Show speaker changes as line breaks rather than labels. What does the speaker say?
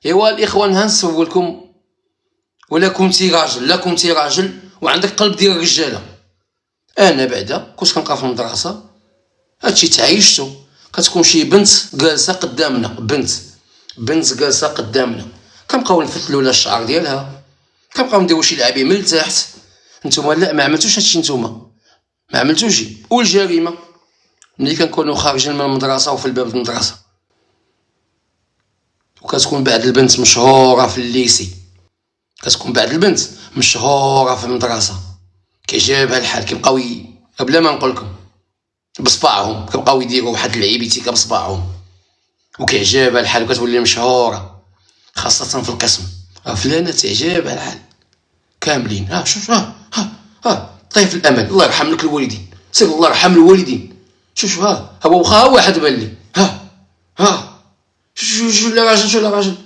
ايوا الاخوان، ها نسولكم، ولا كنتي راجل، لا كنتي راجل وعندك قلب ديال الرجاله. انا بعدا كنت كنقرا في المدرسه، هادشي تعايشتو. كتكون شي بنت جالسه قدامنا، بنت جالسه قدامنا، كنبقاو نفتلوا لها الشعر ديالها، كنبقاو نديرو شي لعابي من التحت. نتوما لا، ما عملتوش هادشي، نتوما ما عملتوش. والجريمه ملي كنكونوا خارجين من المدرسه وفي الباب المدرسه، وكتكون بعد البنت مشهوره في الليسي، كتكون بعد البنت مشهوره في المدرسه، كيعجبها الحال، كيبقاو بلا ما نقول لكم بصباعهم كيبقاو يديروا واحد اللعيبيتيكا بصباعهم، وكيعجبها الحال وكتولي مشهوره، خاصه في القسم. فلانه تعجبها الحال كاملين. ها شوف، ها طيف الامل، الله يرحم لك الوالدين، سير الله يرحم الوالدين. شوف ها هو واخا واحد بان لي، ها شو لا راجل،